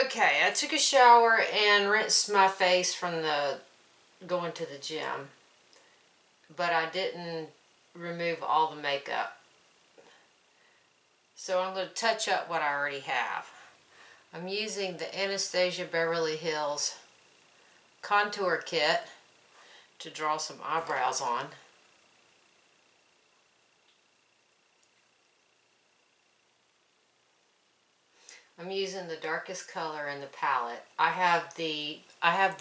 Okay, I took a shower and rinsed my face from going to the gym, but I didn't remove all the makeup. So I'm going to touch up what I already have. I'm using the Anastasia Beverly Hills contour kit to draw some eyebrows on. I'm using the darkest color in the palette. I have the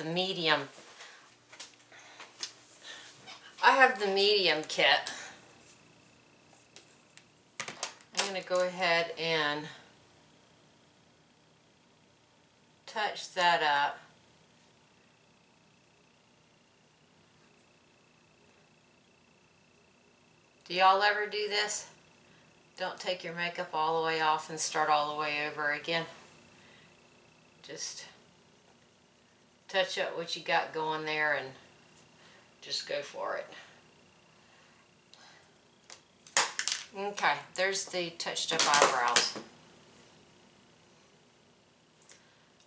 medium. I have the medium kit. I'm going to go ahead and touch that up. Do y'all ever do this? Don't take your makeup all the way off and start all the way over again. Just touch up what you got going there and just go for it. Okay, there's the touched up eyebrows.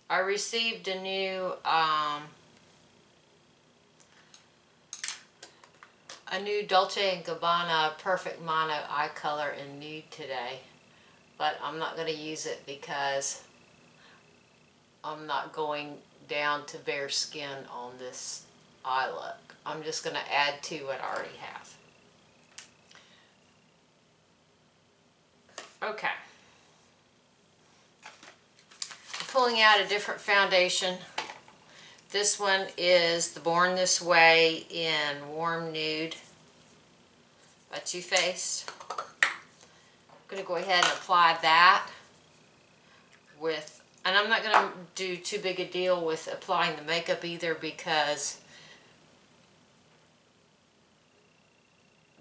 I received a new Dolce & Gabbana Perfect Mono eye color in Nude today, but I'm not going to use it because I'm not going down to bare skin on this eye look. I'm just going to add to what I already have. Okay. I'm pulling out a different foundation. This one is the Born This Way in Warm Nude by Too Faced. I'm going to go ahead and apply that with, and I'm not going to do too big a deal with applying the makeup either, because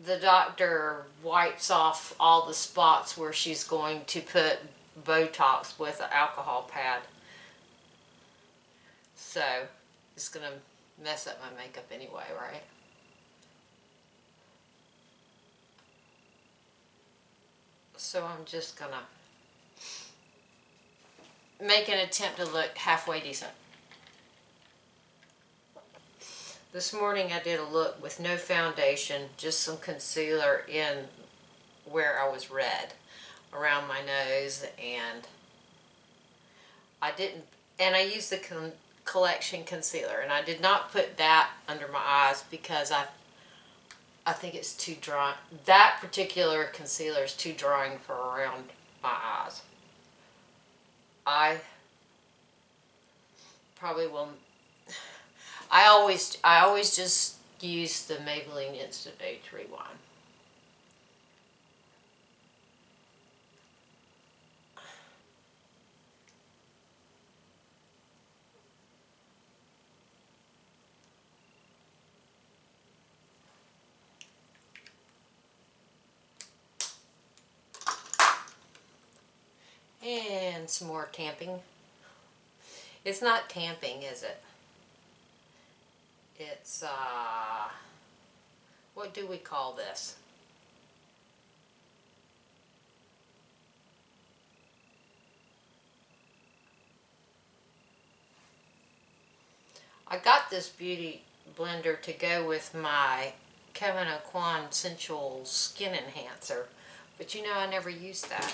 the doctor wipes off all the spots where she's going to put Botox with an alcohol pad. So it's going to mess up my makeup anyway, right? So I'm just going to make an attempt to look halfway decent. This morning I did a look with no foundation, just some concealer in where I was red, around my nose, and I used the Collection concealer, and I did not put that under my eyes because I think it's too dry. That particular concealer is too drying for around my eyes. I probably will. I always just use the Maybelline Instant Age Rewind. And some more tamping. It's not tamping, is it? It's, what do we call this? I got this beauty blender to go with my Aucoin Sensual Skin Enhancer, but you know I never used that.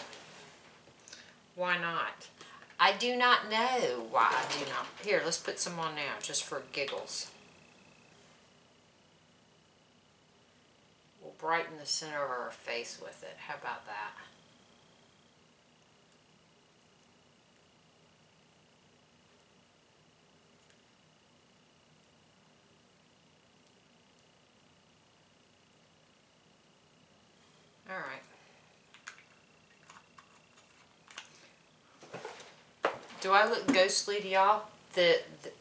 Why not? I do not know why I do not. Here, let's put some on now, just for giggles. We'll brighten the center of our face with it. How about that? All right. Do I look ghostly to y'all?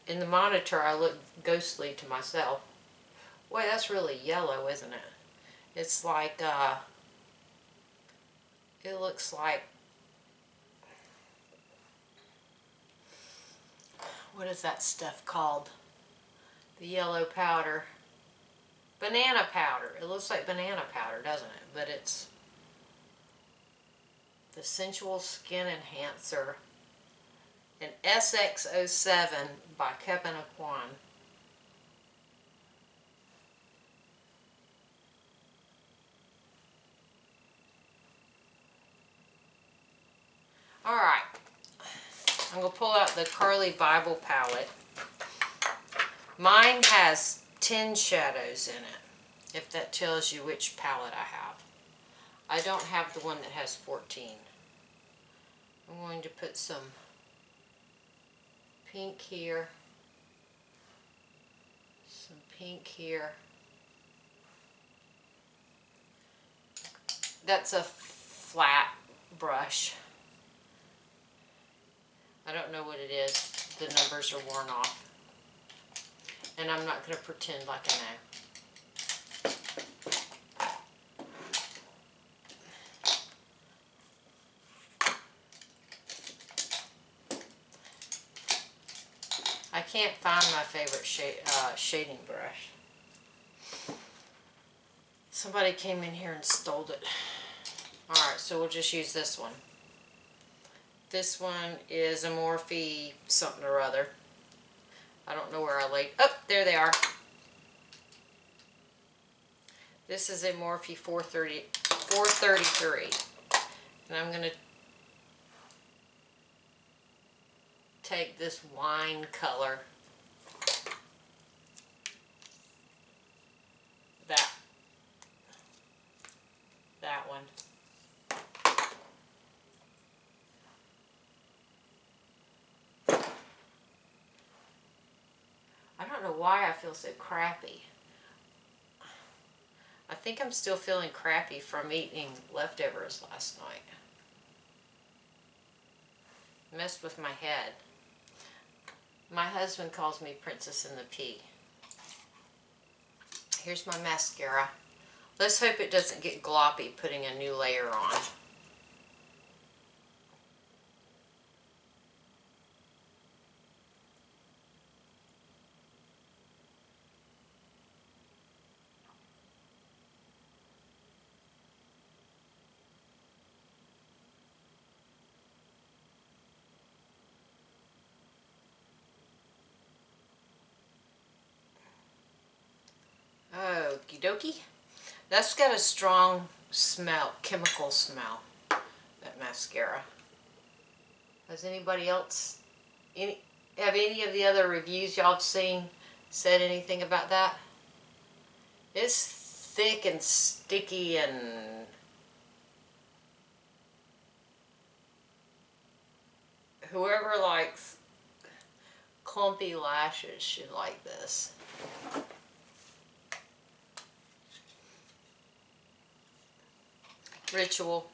In the monitor, I look ghostly to myself. Boy, that's really yellow, isn't it? It's like, it looks like, what is that stuff called? The yellow powder. Banana powder. It looks like banana powder, doesn't it? But it's the Sensual Skin Enhancer in SX07 by Aucoin. Alright, I'm going to pull out the Carli Bybel palette. Mine has 10 shadows in it, if that tells you which palette I have. I don't have the one that has 14. I'm going to put some pink here, some pink here. That's a flat brush. I don't know what it is. The numbers are worn off. And I'm not going to pretend like I know. I can't find my favorite shading brush. Somebody came in here and stole it. Alright, so we'll just use this one. This one is a Morphe something or other. I don't know where I laid. Oh, there they are. This is a Morphe 433. And I'm going to take this wine color. That one. I don't know why I feel so crappy. I think I'm still feeling crappy from eating leftovers last night. Messed with my head. My husband calls me Princess in the Pea. Here's my mascara. Let's hope it doesn't get gloppy putting a new layer on. Okie dokie. That's got a strong smell, chemical smell, that mascara. Has anybody else, have any of the other reviews y'all have seen said anything about that? It's thick and sticky, and whoever likes clumpy lashes should like this. Ritual.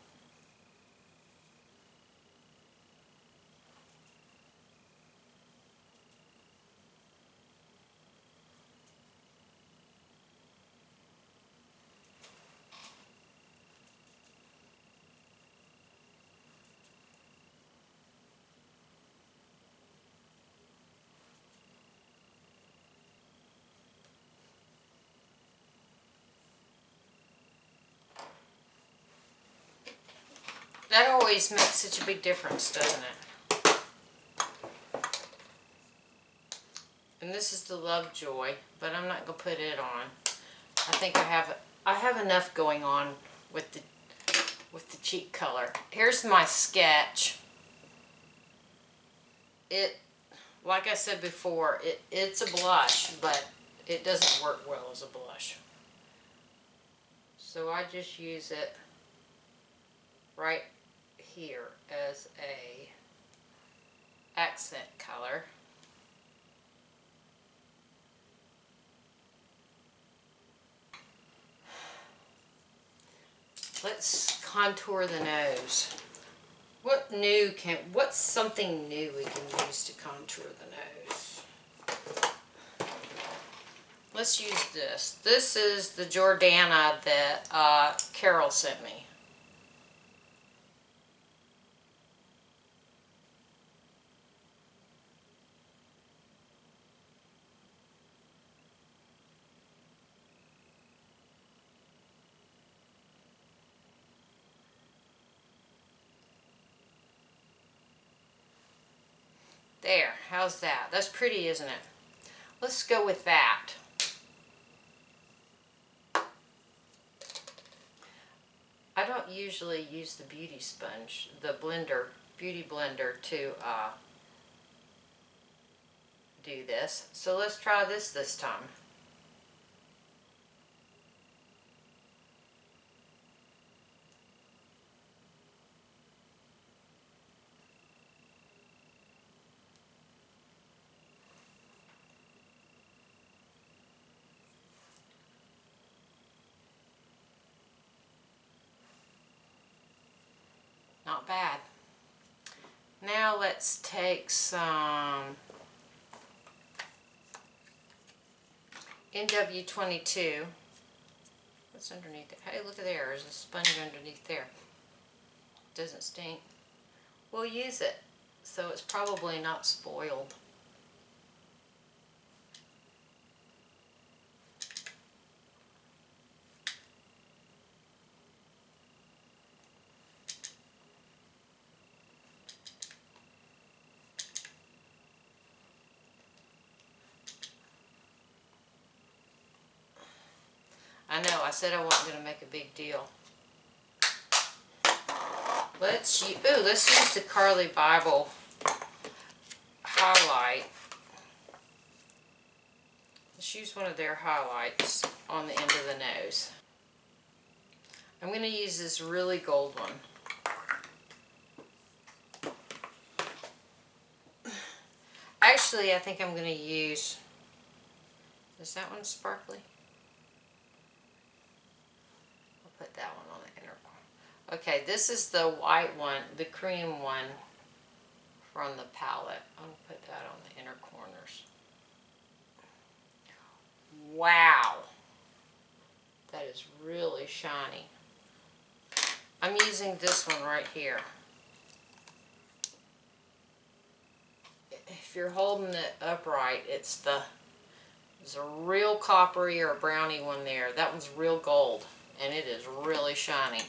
That always makes such a big difference, doesn't it? And this is the Lovejoy, but I'm not going to put it on. I think I have enough going on with the cheek color. Here's my sketch. It, like I said before, it's a blush, but it doesn't work well as a blush. So I just use it right here as a accent color. Let's contour the nose. What's something new we can use to contour the nose? Let's use this. This is the Jordana that Carol sent me. How's that? That's pretty, isn't it? Let's go with that. I don't usually use the beauty sponge, the blender, beauty blender to do this. So let's try this time. Not bad. Now let's take some NW22. What's underneath it? Hey, look at there. There's a sponge underneath there. Doesn't stink. We'll use it, so it's probably not spoiled. I know, I said I wasn't going to make a big deal. Let's use the Carli Bybel highlight. Let's use one of their highlights on the end of the nose. I'm going to use this really gold one. Actually, I think I'm going to use, is that one sparkly? Put that one on the inner corner. Okay, this is the white one, the cream one from the palette. I'll put that on the inner corners. Wow, that is really shiny. I'm using this one right here. If you're holding it upright, there's a real coppery or browny one there. That one's real gold. And it is really shiny.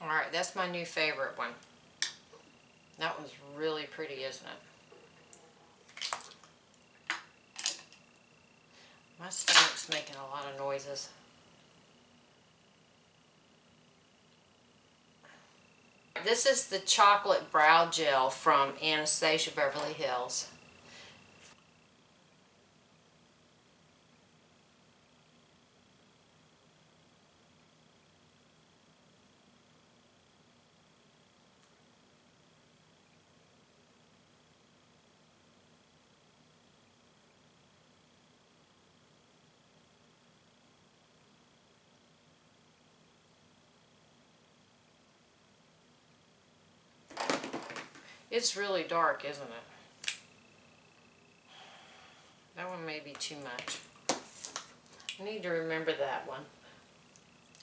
Alright, that's my new favorite one. That one's really pretty, isn't it? My stomach's making a lot of noises. This is the chocolate brow gel from Anastasia Beverly Hills. It's really dark, isn't it? That one may be too much. I need to remember that one.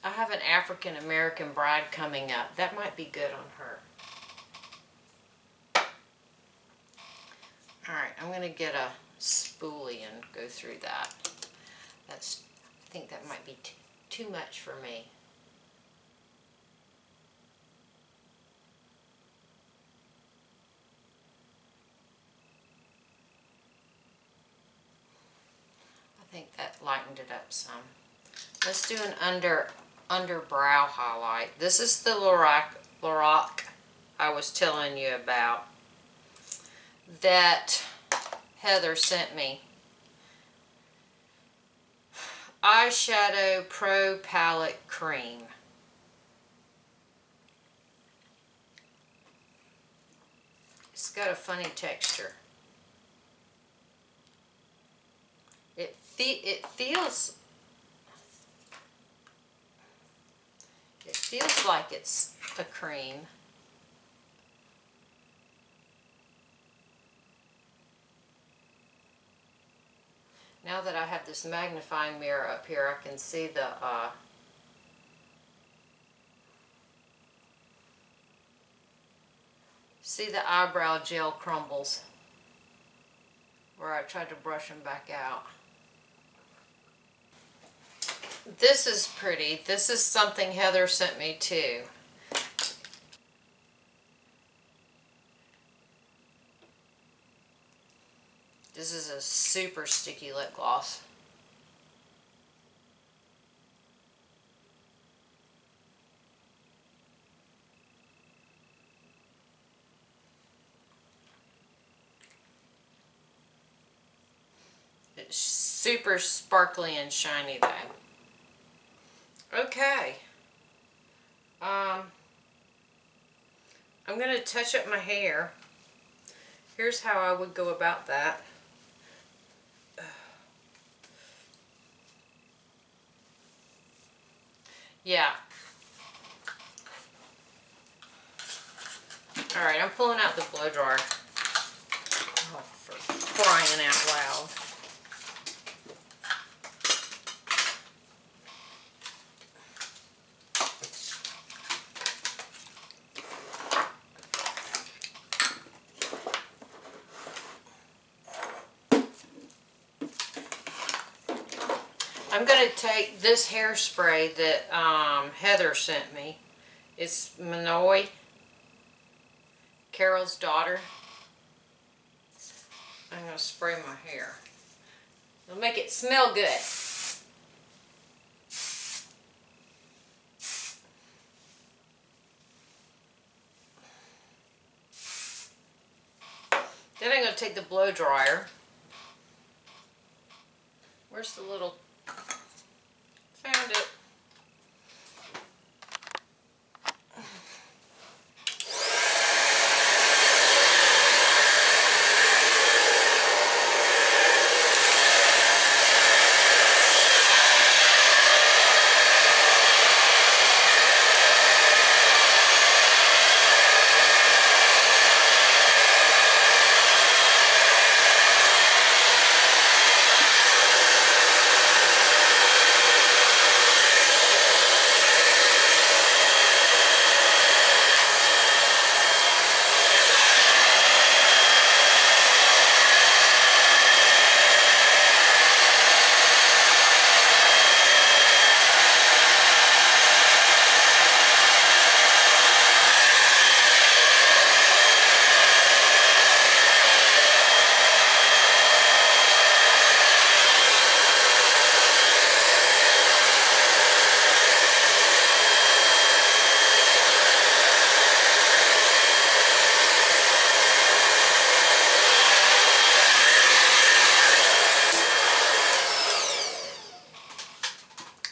I have an African American bride coming up. That might be good on her. Alright, I'm going to get a spoolie and go through that. I think that might be too much for me. I think that lightened it up some. Let's do an under brow highlight. This is the Loreal I was telling you about that Heather sent me. Eyeshadow Pro Palette Cream. It's got a funny texture. It feels like it's a cream. Now that I have this magnifying mirror up here, I can see the See the eyebrow gel crumbles where I tried to brush them back out. This is pretty. This is something Heather sent me too. This is a super sticky lip gloss. It's super sparkly and shiny though. Okay. I'm going to touch up my hair. Here's how I would go about that. Yeah. Alright, I'm pulling out the blow dryer. Oh, for crying out loud. I'm going to take this hairspray that Heather sent me. It's Monoi, Carol's daughter. I'm going to spray my hair. It'll make it smell good. Then I'm going to take the blow dryer. Where's the little... Found it.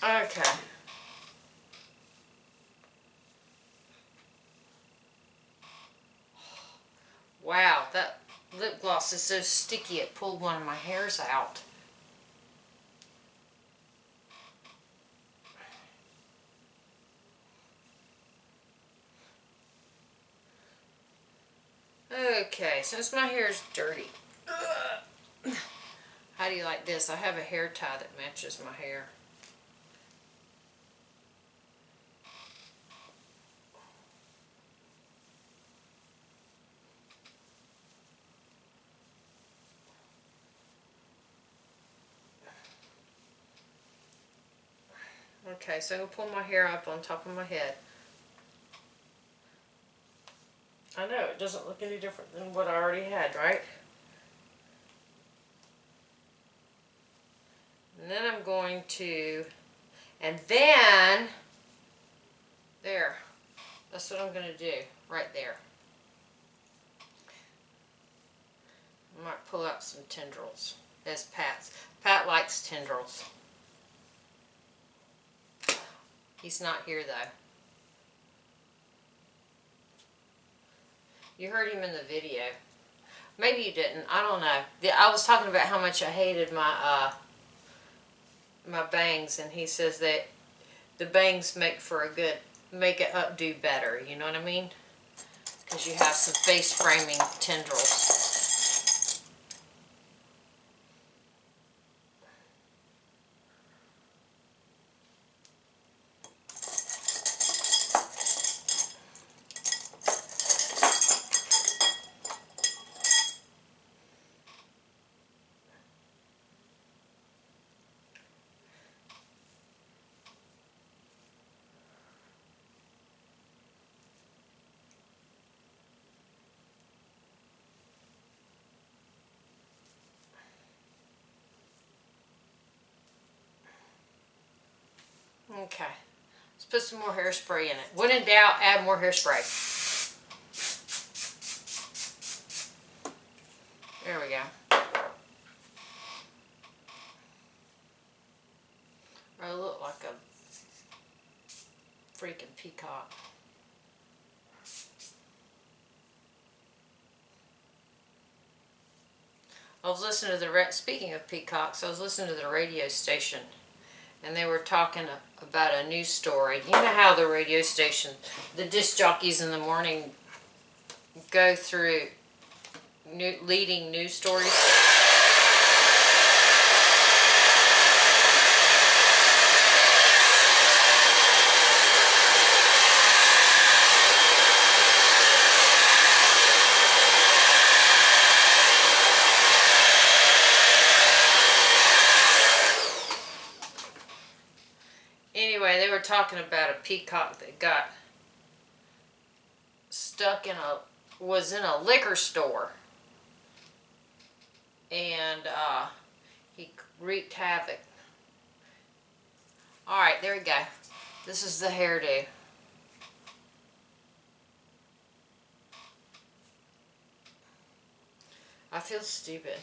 Okay. Wow, that lip gloss is so sticky it pulled one of my hairs out. Okay, since my hair is dirty, how do you like this? I have a hair tie that matches my hair. Okay, so I'm going to pull my hair up on top of my head. I know, it doesn't look any different than what I already had, right? And then I'm going to, and then, there, that's what I'm going to do, right there. I might pull out some tendrils. That's Pat's. Pat likes tendrils. He's not here though. You heard him in the video. Maybe you didn't. I don't know. I was talking about how much I hated my my bangs, and he says that the bangs make for a good, make it updo better. You know what I mean? Because you have some face framing tendrils. Okay. Let's put some more hairspray in it. When in doubt, add more hairspray. There we go. I look like a freaking peacock. I was listening to speaking of peacocks, I was listening to the radio station, and they were talking about a news story. You know how the radio station, the disc jockeys in the morning go through leading news stories? Anyway, they were talking about a peacock that got stuck was in a liquor store, and he wreaked havoc. Alright, there we go. This is the hairdo. I feel stupid.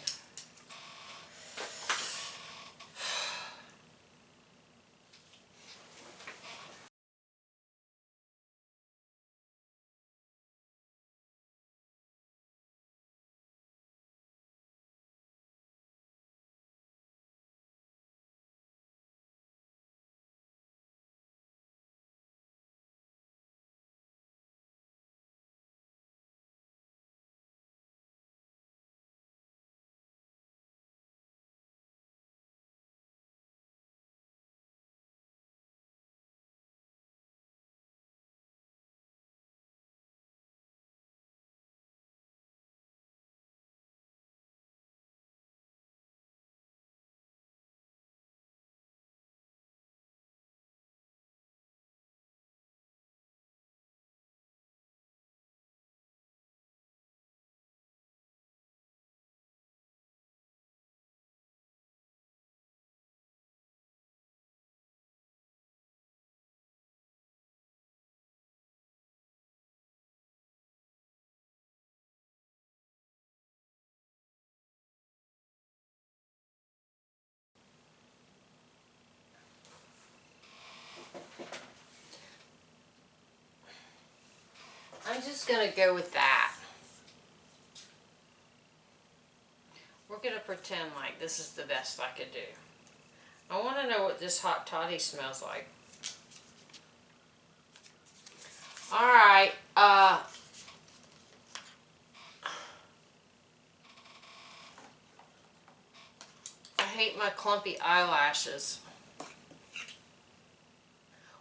I'm just going to go with that. We're going to pretend like this is the best I could do. I want to know what this hot toddy smells like. Alright, I hate my clumpy eyelashes.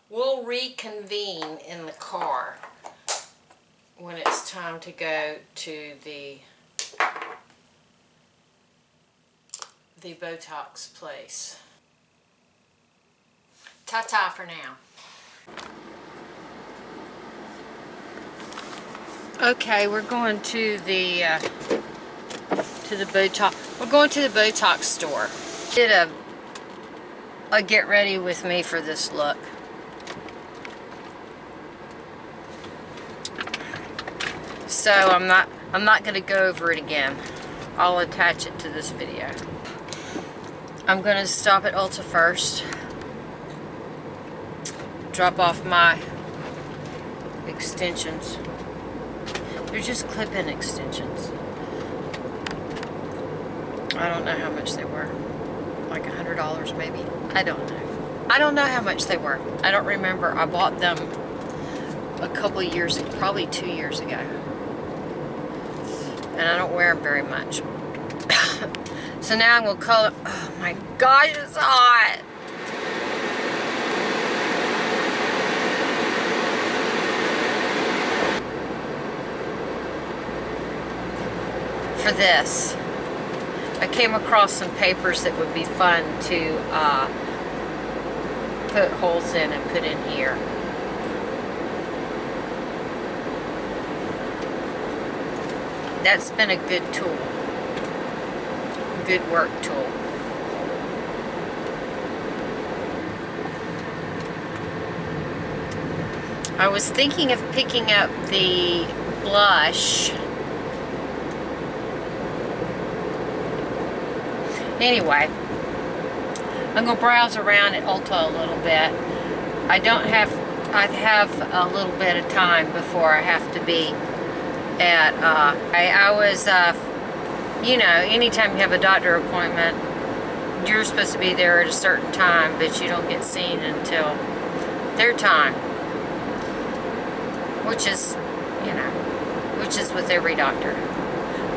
We'll reconvene in the car when it's time to go to the Botox place. Ta-ta for now. Okay, we're going to the Botox. We're going to the Botox store. Did a get ready with me for this look. So I'm not going to go over it again. I'll attach it to this video. I'm going to stop at Ulta first. Drop off my extensions. They're just clip-in extensions. I don't know how much they were. Like $100 maybe. I don't know. I don't know how much they were. I don't remember. I bought them a couple of years, probably 2 years ago. And I don't wear them very much. So now I'm going to color. Oh my gosh, it's hot. For this, I came across some papers that would be fun to put holes in and put in here. That's been a good tool. Good work tool. I was thinking of picking up the blush. Anyway, I'm going to browse around at Ulta a little bit. I have a little bit of time before I have to be at, I was, you know, anytime you have a doctor appointment, you're supposed to be there at a certain time, but you don't get seen until their time. Which is, you know, which is with every doctor.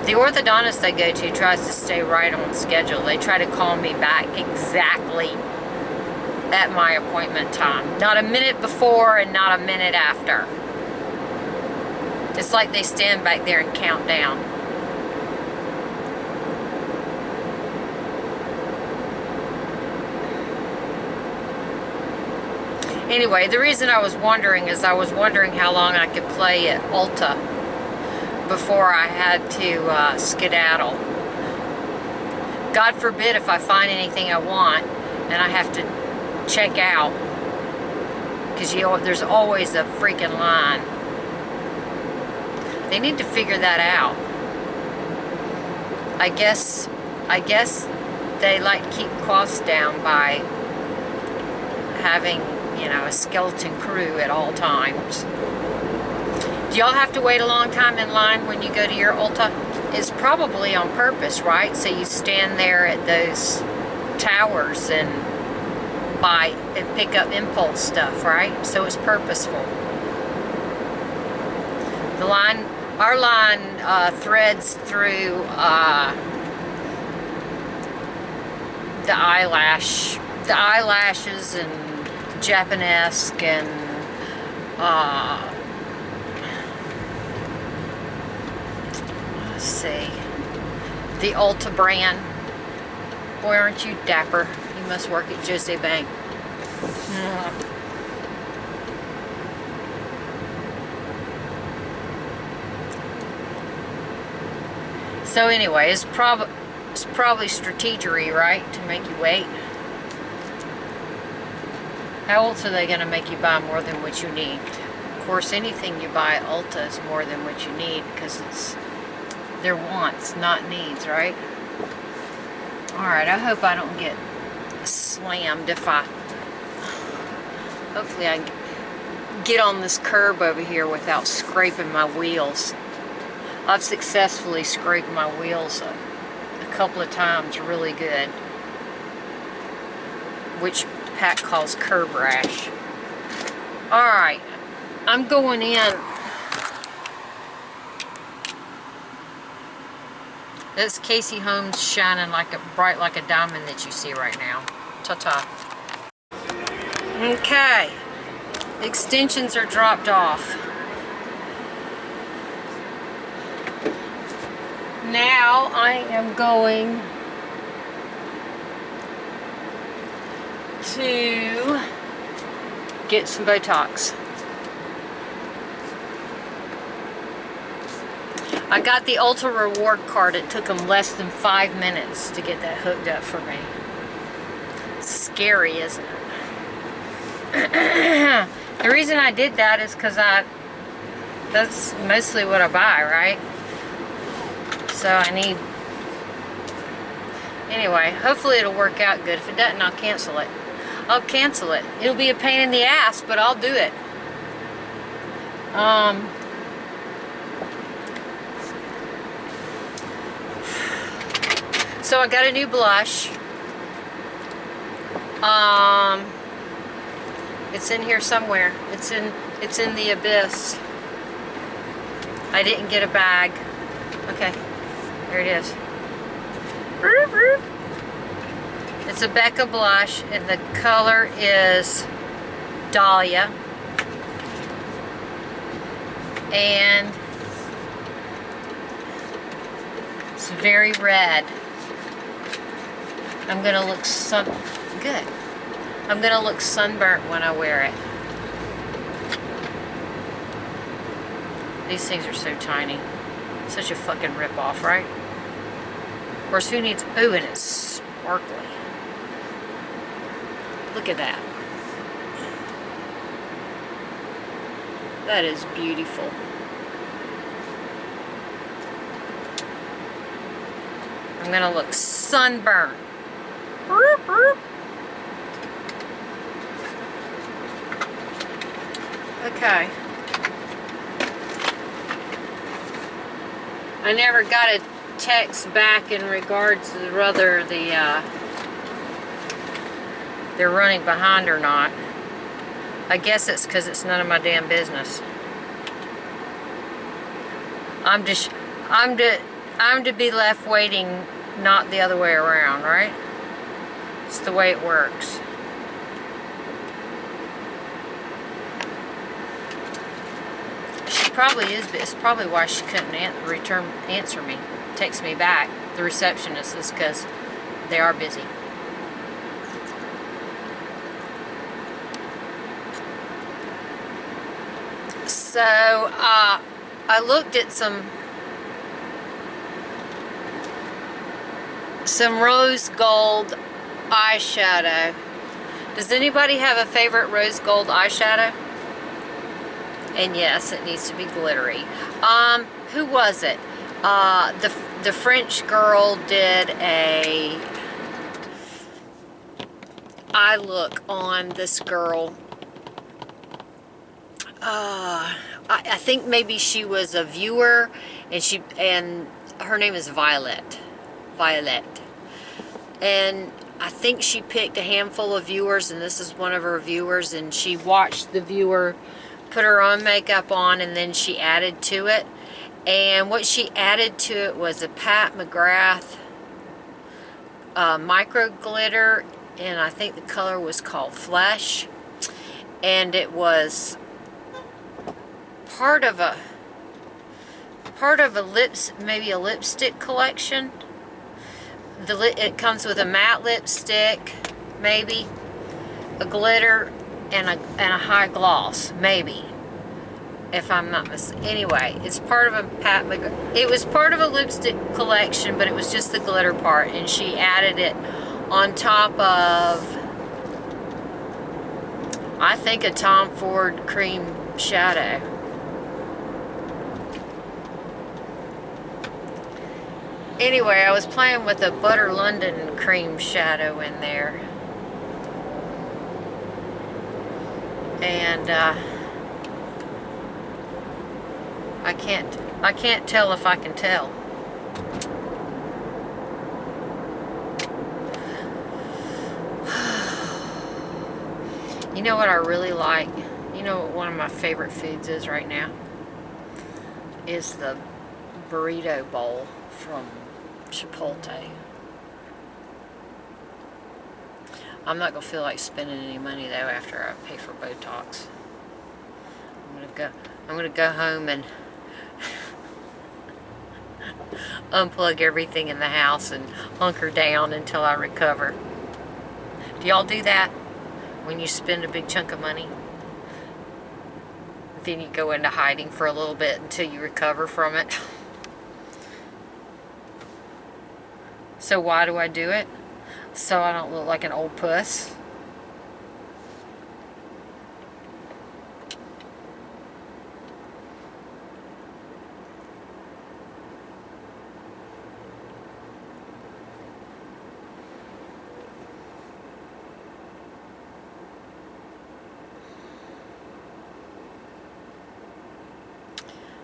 The orthodontist I go to tries to stay right on schedule. They try to call me back exactly at my appointment time. Not a minute before and not a minute after. It's like they stand back there and count down. Anyway, the reason I was wondering is I was wondering how long I could play at Ulta before I had to skedaddle. God forbid if I find anything I want and I have to check out, because there's always a freaking line. They need to figure that out. I guess they like to keep costs down by having, you know, a skeleton crew at all times. Do y'all have to wait a long time in line when you go to your Ulta? It's probably on purpose, right? So you stand there at those towers and buy and pick up impulse stuff, right? So it's purposeful. The line, our line threads through the eyelashes and Japanesque and let's see, the Ulta brand. Boy, aren't you dapper? You must work at Jose Bank. So anyway, it's probably strategery, right, to make you wait. How else are they going to make you buy more than what you need? Of course, anything you buy at Ulta is more than what you need because it's their wants, not needs, right? Alright, I hope I don't get slammed if I... Hopefully I get on this curb over here without scraping my wheels. I've successfully scraped my wheels a couple of times really good. Which Pat calls curb rash. Alright, I'm going in. That's Casey Holmes shining bright like a diamond that you see right now. Ta-ta. Okay. Extensions are dropped off. Now I am going to get some Botox. I got the Ulta reward card. It took them less than 5 minutes to get that hooked up for me. It's scary, isn't it? The reason I did that is because that's mostly what I buy, right? So I need... Anyway, hopefully it'll work out good. If it doesn't, I'll cancel it. I'll cancel it. It'll be a pain in the ass, but I'll do it. So I got a new blush. It's in here somewhere. It's in the abyss. I didn't get a bag. Okay, there it is. It's a Becca blush, and the color is Dahlia. And it's very red. I'm gonna look good. I'm gonna look sunburnt when I wear it. These things are so tiny. Such a fucking rip-off, right? Of course, who needs... Ooh, and it's sparkly. Look at that. That is beautiful. I'm gonna look sunburned. Okay. I never got a text back in regards to whether they're running behind or not. I guess it's because it's none of my damn business. I'm to be left waiting, not the other way around, right? It's the way it works. She probably is, but it's probably why she couldn't answer me, text me back, the receptionist, is because they are busy. So, I looked at some rose gold eyeshadow. Does anybody have a favorite rose gold eyeshadow? And yes, it needs to be glittery. Who was it? The French girl did a eye look on this girl. I think maybe she was a viewer, and her name is Violet. And I think she picked a handful of viewers, and this is one of her viewers, and she watched the viewer put her own makeup on, and then she added to it. And what she added to it was a Pat McGrath micro glitter, and I think the color was called Flesh, and it was part of a maybe a lipstick collection. It comes with a matte lipstick, maybe a glitter, and a high gloss, maybe, if I'm not mistaken. Anyway, it's part of a Pat McGrath. It was part of a lipstick collection, but it was just the glitter part, and she added it on top of, I think, a Tom Ford cream shadow. Anyway, I was playing with a Butter London cream shadow in there. And I can't tell if I can tell. You know what I really like? You know what one of my favorite foods is right now? Is the burrito bowl from Chipotle. I'm not gonna feel like spending any money though after I pay for Botox. I'm gonna go home and unplug everything in the house and hunker down until I recover. Do y'all do that when you spend a big chunk of money? Then you go into hiding for a little bit until you recover from it. So why do I do it? So I don't look like an old puss.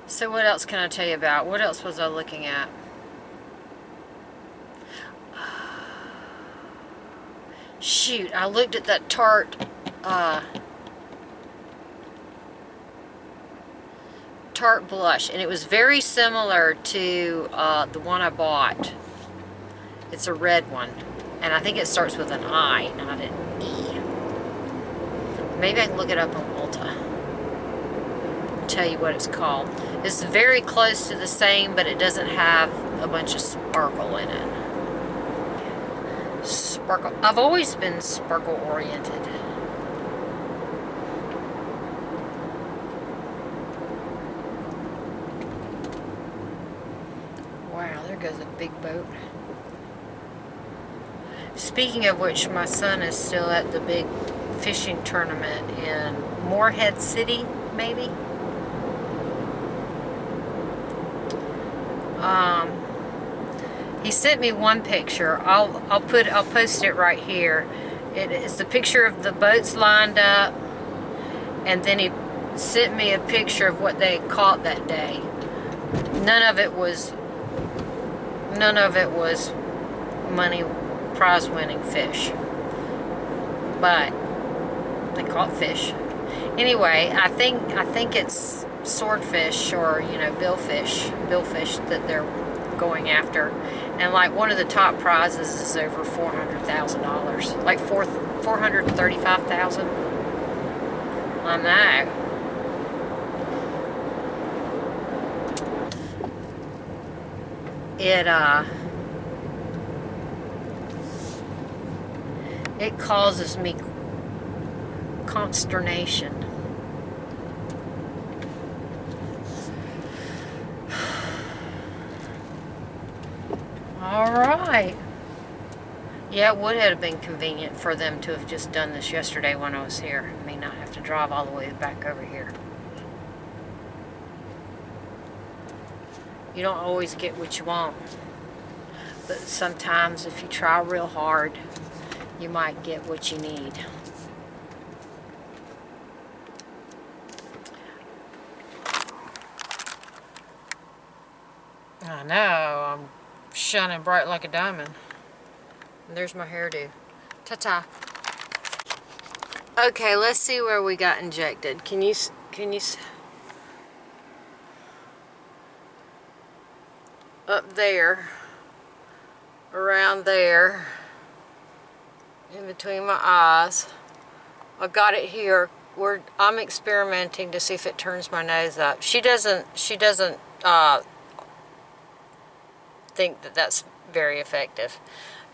So what else can I tell you about? What else was I looking at? Shoot, I looked at that Tarte blush, and it was very similar to the one I bought. It's a red one, and I think it starts with an I, not an E. Maybe I can look it up on Ulta and tell you what it's called. It's very close to the same, but it doesn't have a bunch of sparkle in it. Sparkle. I've always been sparkle oriented. Wow, there goes a big boat. Speaking of which, my son is still at the big fishing tournament in Morehead City, maybe? He sent me one picture. I'll post it right here. It's the picture of the boats lined up, and then he sent me a picture of what they had caught that day. None of it was money prize winning fish, but they caught fish. Anyway, I think it's swordfish, or billfish that they're going after, and like one of the top prizes is over $400,000, like $435,000. I know. It causes me consternation. All right. Yeah, it would have been convenient for them to have just done this yesterday when I was here. I may not have to drive all the way back over here. You don't always get what you want, but sometimes if you try real hard, you might get what you need. I know, I'm shining bright like a diamond. And there's my hairdo. Ta-ta. Okay, let's see where we got injected. Can you up there, around there, in between my eyes. I got it here. I'm experimenting to see if it turns my nose up. She doesn't think that that's very effective.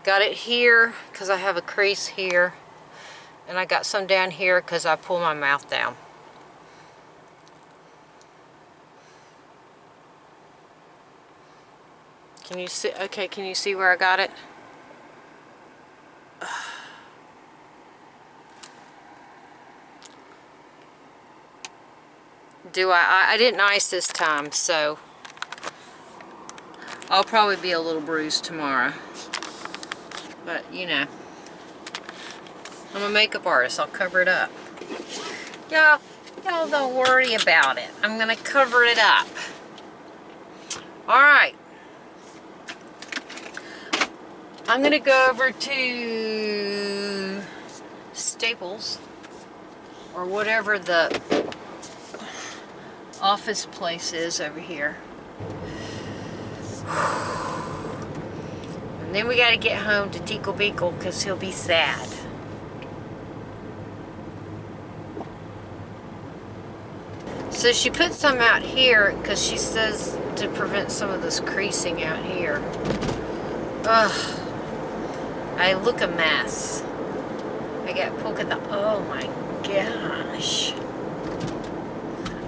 Got it here because I have a crease here, and I got some down here because I pull my mouth down. Can you see? Okay, can you see where I got it? I didn't ice this time, so I'll probably be a little bruised tomorrow. But, you know, I'm a makeup artist. I'll cover it up. Y'all don't worry about it. I'm going to cover it up. Alright. I'm going to go over to Staples, or whatever the office place is over here. And then we got to get home to Tickle Beakle because he'll be sad. So she put some out here because she says to prevent some of this creasing out here. Ugh. I look a mess. I got polka dot. Oh my gosh.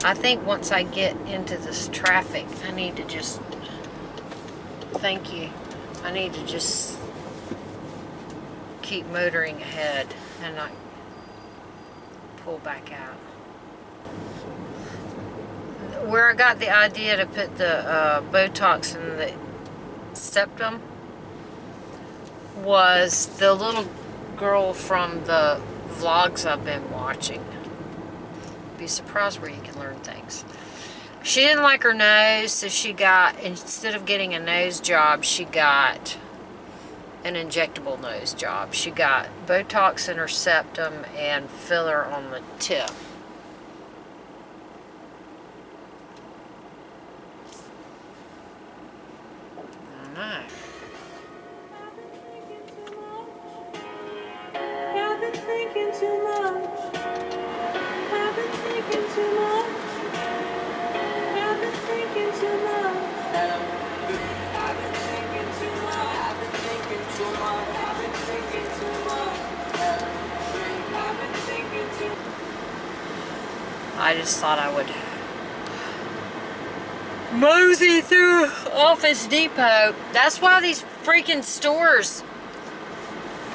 I think once I get into this traffic, I need to just, thank you, I need to just keep motoring ahead and not pull back out. Where I got the idea to put the Botox in the septum was the little girl from the vlogs I've been watching. Be surprised where you can learn things. She didn't like her nose, so she got, instead of getting a nose job, she got an injectable nose job. She got Botox in her septum and filler on the tip. I know. I've been thinking too much. I've been thinking too much. I've been thinking too much. I've been thinking too much. I've been thinking too much. I've been thinking too much. I've been thinking too much. I just thought I would mosey through Office Depot. That's why these freaking stores,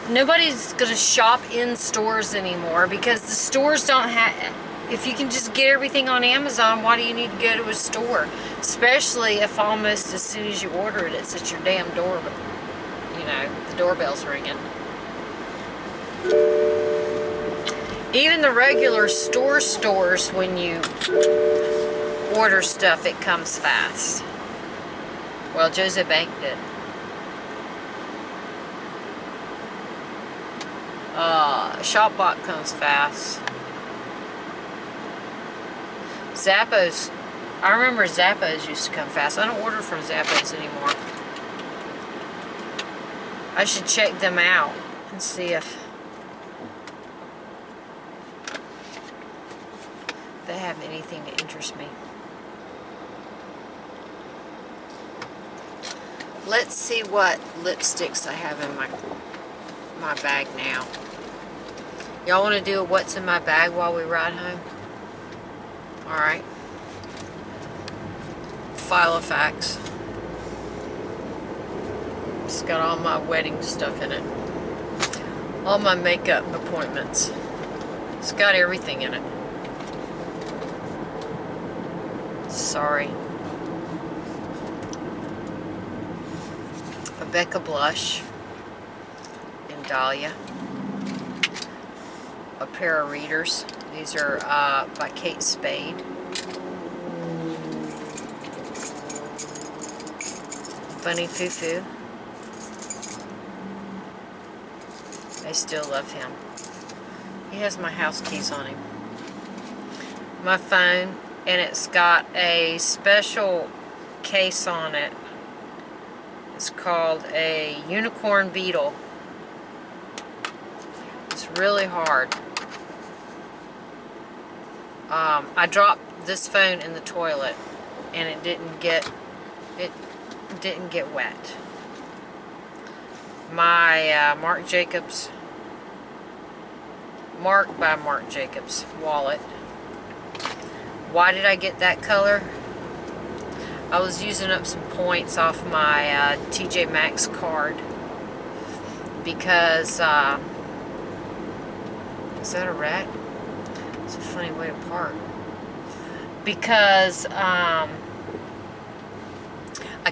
nobody's gonna shop in stores anymore, because the stores don't have, If you can just get everything on Amazon, why do you need to go to a store? Especially if almost as soon as you order it, it's at your damn door. You know, the doorbell's ringing. Even the regular stores, when you order stuff, it comes fast. Well, Jose Bank did. Shopbot comes fast. Zappos. I remember Zappos used to come fast. I don't order from Zappos anymore. I should check them out and see if they have anything to interest me. Let's see what lipsticks I have in my bag now. Y'all want to do a what's in my bag while we ride home? Alright. File of facts. It's got all my wedding stuff in it. All my makeup appointments. It's got everything in it. Sorry. A Becca blush in Dahlia. A pair of readers. These are by Kate Spade. Bunny Foo Foo. I still love him. He has my house keys on him. My phone, and it's got a special case on it. It's called a unicorn beetle. It's really hard. I dropped this phone in the toilet, and it didn't get wet. My Marc by Marc Jacobs wallet. Why did I get that color? I was using up some points off my TJ Maxx card because is that a rat? It's a funny way to park. Because I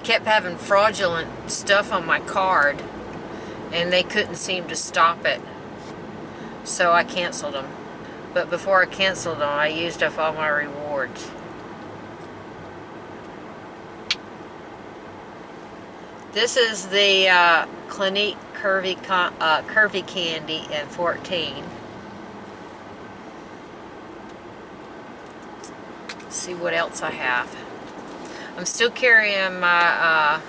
kept having fraudulent stuff on my card and they couldn't seem to stop it. So I canceled them. But before I canceled them, I used up all my rewards. This is the Clinique Curvy Candy in 14. Let's see what else I have. I'm still carrying my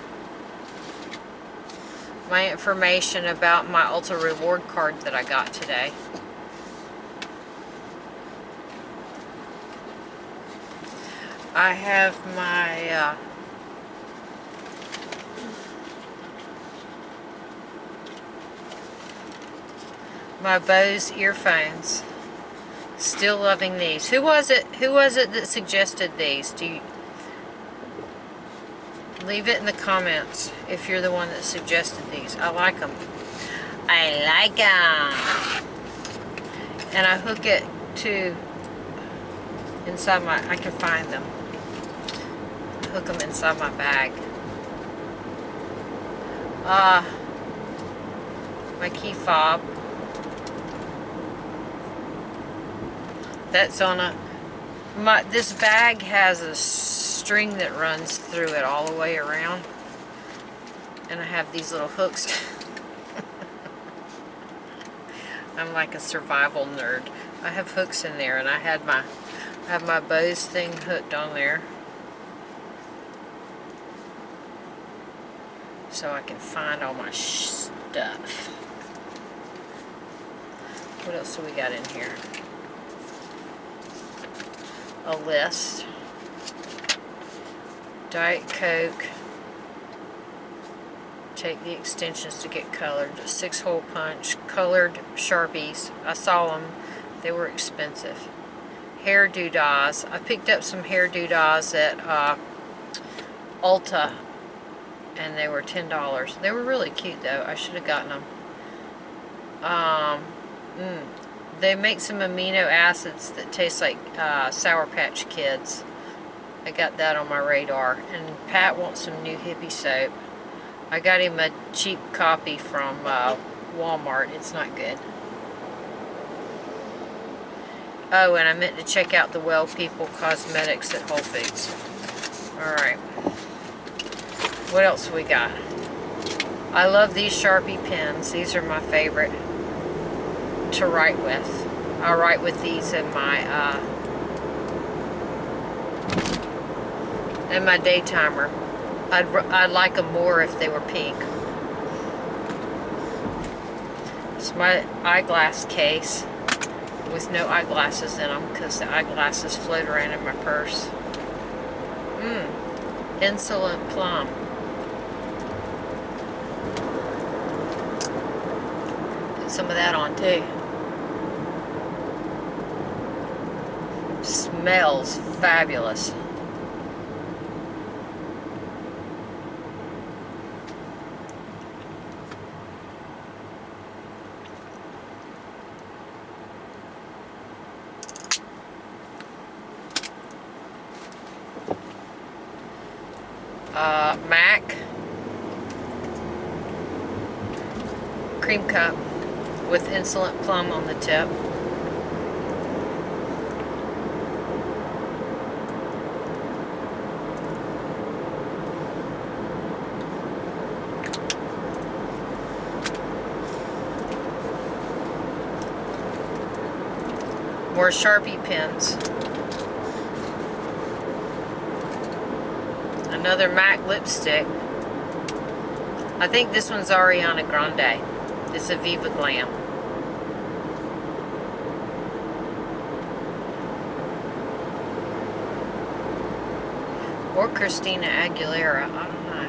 my information about my Ulta reward card that I got today. I have my my Bose earphones. Still loving these. Who was it that suggested these? Do you leave it in the comments if you're the one that suggested these. I like them. I like them. And I hook it to inside my, I can find them. Hook them inside my bag. My key fob. That's on a, this bag has a string that runs through it all the way around. And I have these little hooks. I'm like a survival nerd. I have hooks in there and I have my Bose thing hooked on there. So I can find all my stuff. What else do we got in here? A list. Diet Coke. Take the extensions to get colored. A 6-hole punch. Colored Sharpies. I saw them. They were expensive. Hair doodahs. I picked up some hair doodahs at Ulta. And they were $10. They were really cute though. I should have gotten them. They make some amino acids that taste like Sour Patch Kids. I got that on my radar. And Pat wants some new hippie soap. I got him a cheap copy from Walmart. It's not good. Oh, and I meant to check out the Well People Cosmetics at Whole Foods. Alright. What else we got? I love these Sharpie pens. These are my favorite to write with. I write with these in my daytimer. I'd like them more if they were pink. It's my eyeglass case with no eyeglasses in them because the eyeglasses float around in my purse. Insolent Plum. Put some of that on too. Smells fabulous. MAC cream cup with Insolent Plum on the tip. More Sharpie pens. Another MAC lipstick. I think this one's Ariana Grande. It's a Viva Glam. Or Christina Aguilera. I don't know.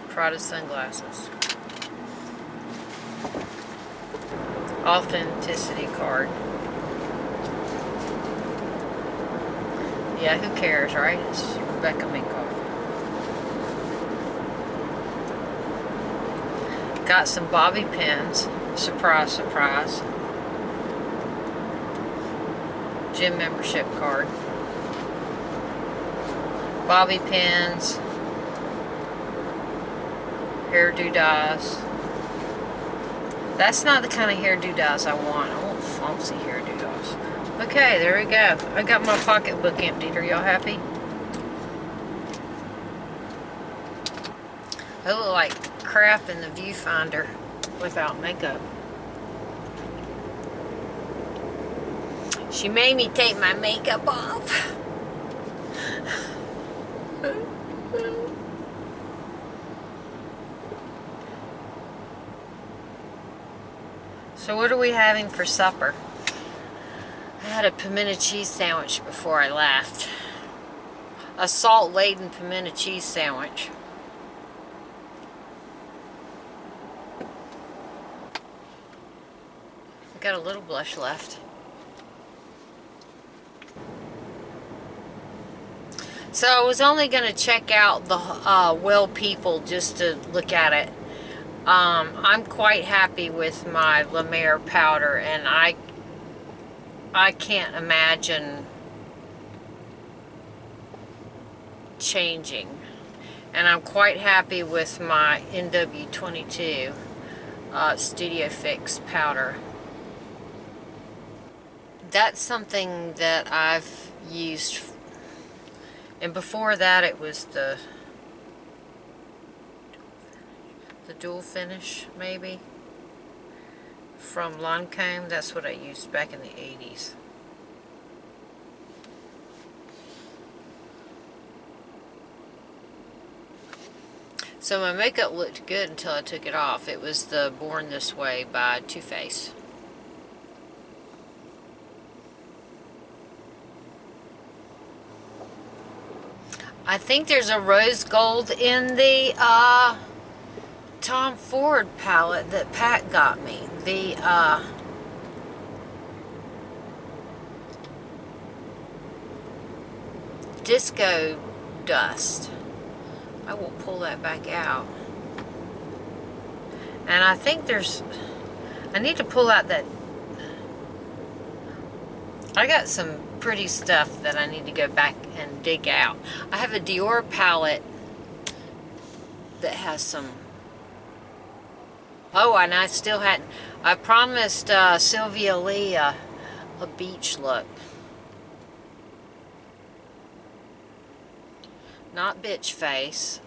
Prada sunglasses. Authenticity card. Yeah, who cares, right? It's Rebecca Minkoff. Got some bobby pins. Surprise, surprise. Gym membership card. Bobby pins. Hair doodads. That's not the kind of hair doodads I want. I want fancy hair doodads. Okay, there we go. I got my pocketbook emptied. Are y'all happy? I look like crap in the viewfinder without makeup. She made me take my makeup off. So what are we having for supper? I had a pimento cheese sandwich before I left. A salt-laden pimento cheese sandwich. I got a little blush left. So I was only going to check out the Well People just to look at it. I'm quite happy with my La Mer powder, and I can't imagine changing. And I'm quite happy with my NW22 Studio Fix powder. That's something that I've used, and before that it was the dual finish, maybe, from Lancome. That's what I used back in the 80s. So my makeup looked good until I took it off. It was the Born This Way by Too Faced. I think there's a rose gold in the Tom Ford palette that Pat got me. The Disco Dust. I will pull that back out. And I think there's I need to pull out that. I got some pretty stuff that I need to go back and dig out. I have a Dior palette that has some. Oh, and I still hadn't. I promised Sylvia Lee a beach look. Not bitch face.